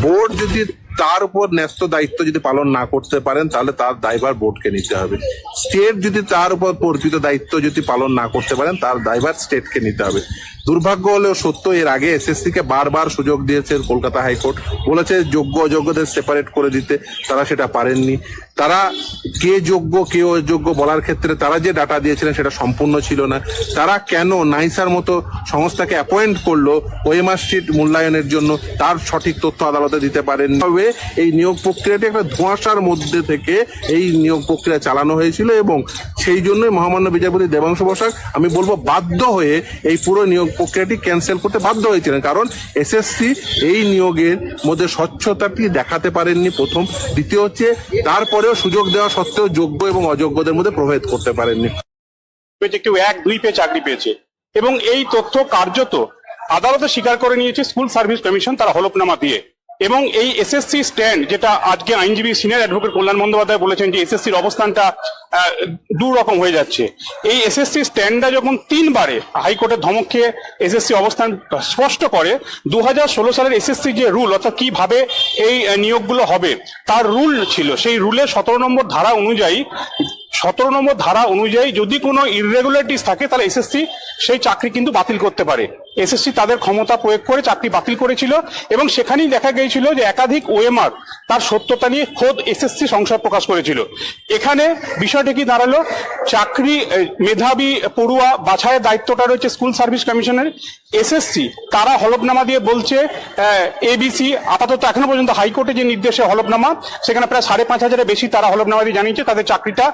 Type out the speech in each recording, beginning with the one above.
Board যদি তার উপর ন্যস্ত দায়িত্ব যদি পালন না করতে পারেন তাহলে তার দায়ভার বোর্ডকে নিতে হবে। স্টেট যদি তার উপর অর্পিত দায়িত্ব যদি পালন না করতে পারেন তার দায়ভার স্টেটকে নিতে হবে। দুর্ভাগ্য হলেও সত্য, এর আগে এসএসসি কে বারবার সুযোগ দিয়েছে কলকাতা হাইকোর্ট, বলেছে যোগ্য অযোগ্যদের সেপারেট করে দিতে, তারা সেটা পারেননি। তারা কে যোগ্য কে অযোগ্য বলার ক্ষেত্রে তারা যে ডাটা দিয়েছিলেন সেটা সম্পূর্ণ ছিল না। তারা কেন নাইসার মতো সংস্থাকে অ্যাপয়েন্ট করলো ওএমআর শিট মূল্যায়নের জন্য, তার সঠিক তথ্য আদালতে দিতে পারেন। তবে এই নিয়োগ প্রক্রিয়াটি একটা ধোঁয়াশার মধ্যে থেকে এই নিয়োগ প্রক্রিয়া চালানো হয়েছিল এবং সেই জন্যই মহামান্য বিচারপতি দেবাংশু বসাক আমি বলবো বাধ্য হয়ে এই পুরো নিয়োগ প্রক্রিয়াটি ক্যান্সেল করতে বাধ্য হয়েছিলেন, কারণ এসএসসি এই নিয়োগের মধ্যে স্বচ্ছতাটি দেখাতে পারেননি প্রথম। দ্বিতীয় হচ্ছে তারপরেও সুযোগ দেওয়া সত্ত্বেও যোগ্য এবং অযোগ্যদের মধ্যে প্রভেদ করতে পারেননি। কেউ 1-2 পেয়ে চাকরি পেয়েছে এবং এই তথ্য কার্যত আদালতে স্বীকার করে নিয়েছে স্কুল সার্ভিস কমিশন তারা হলফনামা দিয়ে। এবং এই এসএসসি স্ট্যান্ড, যেটা আজকে আইনজীবী সিনিয়র অ্যাডভোকেট কল্যাণ বন্দ্যোপাধ্যায় বলেছেন যে এসএসসির অবস্থানটা দু রকম হয়ে যাচ্ছে। এই এসএসসি স্ট্যান্ডটা যখন 3 বারে হাইকোর্টের ধমক খেয়ে এসএসসি অবস্থান স্পষ্ট করে, 2016 সালের এসএসসি যে রুল অর্থাৎ কিভাবে এই নিয়োগগুলো হবে তার রুল ছিল, সেই রুলের 17 নম্বর ধারা অনুযায়ী যদি কোনো ইররেগুলারিটিস থাকে তাহলে এসএসসি সেই চাকরি কিন্তু বাতিল করতে পারে। এসএসসি তাদের ক্ষমতা প্রয়োগ করে চাকরি বাতিল করেছিল এবং সেখানেই দেখা গিয়েছিল যে একাধিক ওএমআর তার সত্যতা নিয়ে খোদ এসএসসি সংশয় প্রকাশ করেছিল। এখানে বিষয়টা কি দাঁড়ালো, চাকরি মেধাবী পড়ুয়া বাছাইয়ের দায়িত্বটা রয়েছে স্কুল সার্ভিস কমিশনের। এসএসসি তারা হলফনামা দিয়ে বলছে এবিসি আপাতত এখনো পর্যন্ত হাইকোর্টে যে নির্দেশে হলফনামা, সেখানে প্রায় 5,500-এর বেশি তারা হলফনামা দিয়ে জানিয়েছে তাদের চাকরিটা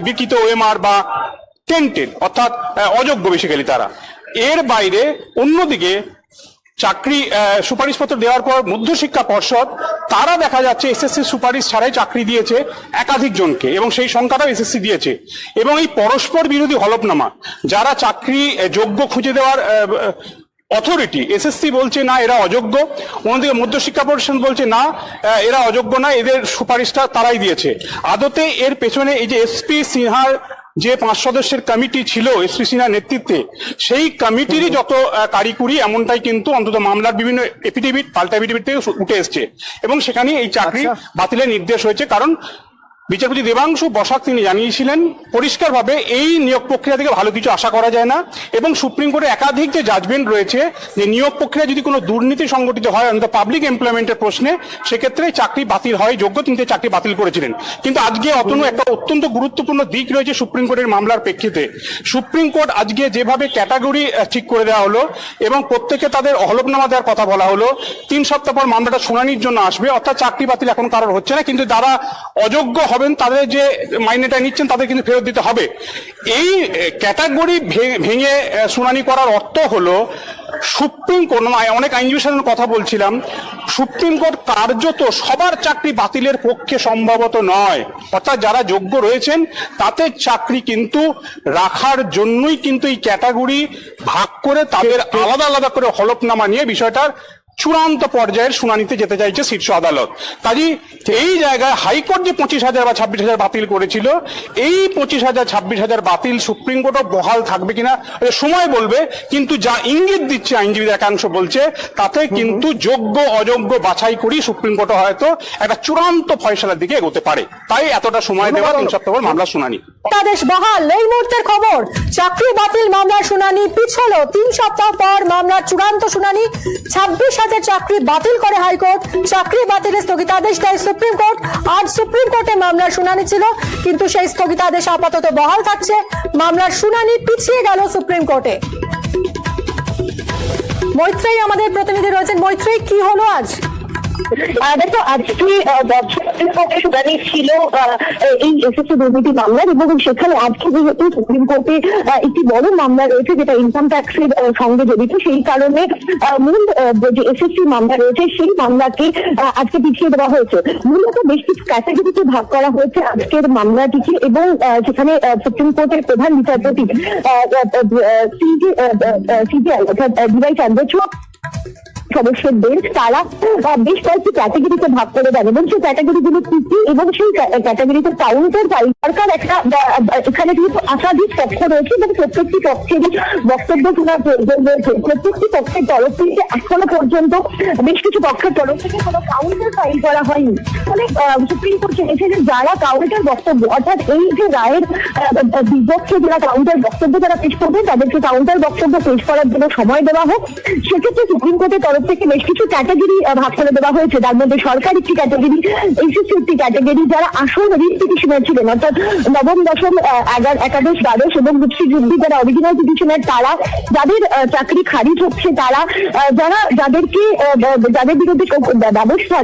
বিকৃত ওএমআর বা টেন্টেড অর্থাৎ অযোগ্য বেসিক্যালি তারা। এর বাইরে অন্যদিকে চাকরি সুপারিশপত্র দেওয়ার পর মধ্যশিক্ষা পর্ষদ তারা দেখা যাচ্ছে এসএসসি সুপারিশ ছাড়াই চাকরি দিয়েছে একাধিক জনকে এবং সেই সংখ্যাটাও এসএসসি দিয়েছে। এবং এই পরস্পর বিরোধী হলফনামা, যারা চাকরি যোগ্য খুঁজে দেওয়ার অথরিটি এসএসসি বলছে না এরা অযোগ্য, অন্যদিকে মধ্যশিক্ষা পরিষদ বলছে না এরা অযোগ্য না, এদের সুপারিশটা তারাই দিয়েছে। আদতে এর পেছনে এই যে এসপি সিনহার যে 5 সদস্যের কমিটি ছিল এসপি সিনহার নেতৃত্বে, সেই কমিটিরই যত কারিকুরি এমনটাই কিন্তু অন্তত মামলার বিভিন্ন এফিডেভিট পাল্টা এফিডেভিট থেকে উঠে এসছে এবং সেখানে এই চাকরি বাতিলের নির্দেশ হয়েছে। কারণ বিচারপতি দেবাংশু বসাক তিনি জানিয়েছিলেন পরিষ্কারভাবে এই নিয়োগ প্রক্রিয়া থেকে ভালো কিছু আশা করা যায় না এবং সুপ্রিম কোর্টে একাধিক যে জাজমেন্ট রয়েছে যে নিয়োগ প্রক্রিয়া যদি কোনো দুর্নীতি সংগঠিত হয় অন্তত পাবলিক এমপ্লয়মেন্টের প্রশ্নে, সেক্ষেত্রে চাকরি বাতিল হয়, যোগ্য তিনি চাকরি বাতিল করেছিলেন। কিন্তু আজকে একটা অত্যন্ত গুরুত্বপূর্ণ দিক রয়েছে সুপ্রিম কোর্টের মামলার প্রেক্ষিতে। সুপ্রিম কোর্ট আজকে যেভাবে ক্যাটাগরি ঠিক করে দেওয়া হলো এবং প্রত্যেকে তাদের হলফনামা দেওয়ার কথা বলা হলো, 3 সপ্তাহ পর মামলাটা শুনানির জন্য আসবে, অর্থাৎ চাকরি বাতিল এখন কারোর হচ্ছে না, কিন্তু যারা অযোগ্য হবেন তাদের যে মাইনেটা নিচ্ছেন তাদের কিন্তু ফেরত দিতে হবে। এই ক্যাটাগরি ভেঙে শুনানি করার অর্থ হলো সুপ্রিম কোর্ট, অনেক আইনজীবীর সাথে কথা বলছিলাম, সুপ্রিম কোর্ট কার্যত সবার চাকরি বাতিলের পক্ষে সম্ভবত নয়, অর্থাৎ যারা যোগ্য রয়েছেন তাদের চাকরি কিন্তু রাখার জন্যই কিন্তু এই ক্যাটাগরি ভাগ করে তাদের আলাদা আলাদা করে হলফনামা নিয়ে বিষয়টার চূড়ান্ত পর্যায়ের শুনানিতে যেতে চাইছে শীর্ষ আদালত। কাজী এই জায়গায় হাইকোর্ট যে 25,000 বা 26,000 বাতিল করেছিল, এই 25,000 26,000 বাতিল সুপ্রিম কোর্টও বহাল থাকবে কিনা সময় বলবে, কিন্তু যা ইঙ্গিত দিচ্ছে আইনজীবীদের একাংশ বলছে তাতে কিন্তু যোগ্য অযোগ্য বাছাই করি সুপ্রিম কোর্টও হয়তো একটা চূড়ান্ত ফয়সালার দিকে এগোতে পারে। তাই এতটা সময় দেওয়া 3 সপ্তাহ পর মামলা শুনানি। তাদেশ বহাল এই মুহূর্তের খবর, চাকরি বাতিল মামলার শুনানি পিছলো 3 সপ্তাহ পর মামলার চূড়ান্ত শুনানি। 26,000 চাকরি বাতিল করে হাইকোর্ট, চাকরি বাতিলের স্থগিতাদেশ দেয় সুপ্রিম কোর্ট। আজ সুপ্রিম কোর্টে মামলার শুনানি ছিল কিন্তু সেই স্থগিতাদেশ আপাতত বহাল থাকছে, মামলার শুনানি পিছিয়ে গেল সুপ্রিম কোর্টে। মৈত্রেয়ী আমাদের প্রতিনিধি রয়েছেন। মৈত্রেয়ী, কি হলো আজ? দেখো, আজকে সুপ্রিম কোর্টে শুনানি ছিল এই এসএসসি দুর্নীতি মামলার এবং সেখানে আজকে যেহেতু সুপ্রিম কোর্টে একটি বড় মামলা রয়েছে যেটা ইনকাম ট্যাক্সের সঙ্গে জড়িত, সেই কারণে মূল যে এসএসসি মামলা রয়েছে সেই মামলাকে আজকে পিছিয়ে দেওয়া হয়েছে। মূলত বেশ কিছু ক্যাটাগরিতে ভাগ করা হয়েছে আজকের মামলাটিকে এবং সেখানে সুপ্রিম কোর্টের প্রধান বিচারপতি সিজেআই অর্থাৎ ডিওয়াই চন্দ্রচূড় সদস্যের বেঞ্চ তারা বেশ কয়েকটি ক্যাটাগরিতে ভাগ করে দেন এবং সেই ক্যাটাগরিগুলো কি কি এবং সেই ক্যাটাগরিতে কাউন্টার ফাইল সরকার একটা এখানে কিন্তু একাধিক পক্ষ রয়েছে এবং প্রত্যেকটি পক্ষেরই বক্তব্য শোনার প্রয়োজন রয়েছে। প্রত্যেকটি পক্ষের তরফ থেকে এখনো পর্যন্ত বেশ কিছু পক্ষের তরফ থেকে কোনো কাউন্টার ফাইল করা হয়নি। ফলে সুপ্রিম কোর্ট চেয়েছে যে যারা কাউন্টার বক্তব্য অর্থাৎ এই যে রায়ের বিপক্ষে যারা কাউন্টার বক্তব্য যারা পেশ করবেন তাদেরকে কাউন্টার বক্তব্য পেশ করার জন্য সময় দেওয়া হোক। সেক্ষেত্রে সুপ্রিম কোর্টের তরফ থেকে বেশ কিছু ক্যাটাগরি ভাগ করে দেওয়া হয়েছে, তার মধ্যে সরকার একটি ক্যাটাগরি, এসএসসি একটি ক্যাটাগরি, যারা আসল রিট পিটিশনার ছিলেন অর্থাৎ নবম দশম একাদশ দ্বাদশ এবং রূপসী যুদ্ধি যারা অরিজিনাল পিটিশনার তারা, যাদের চাকরি খারিজ হচ্ছে তারা, যাদের বিরুদ্ধে ব্যবস্থা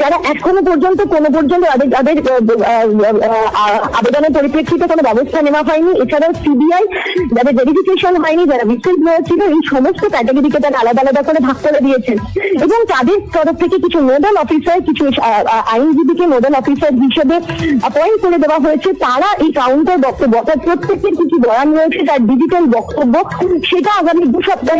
যারা এখনো পর্যন্ত তাদের আবেদনের পরিপ্রেক্ষিতে কোনো ব্যবস্থা নেওয়া হয়নি, এছাড়াও সিবিআই যাদের ভেরিফিকেশন হয়নি, যারা হুইসেল ব্লোয়ার ছিল, এই সমস্ত ক্যাটাগরিকে তারা আলাদা আলাদা করে ভাগ করে দিয়েছেন এবং তাদের তরফ থেকে কিছু নোডাল অফিসার, কিছু আইনজীবীকে নোডাল অফিসার হিসেবে অ্যাপয়েন্ট করে দেওয়া হয়েছে। তারা এই কাউন্টার বক্তব্য অর্থাৎ প্রত্যেকের কিছু বয়ান রয়েছে তার ডিজিটাল বক্তব্য সেটা আগামী 2 সপ্তাহে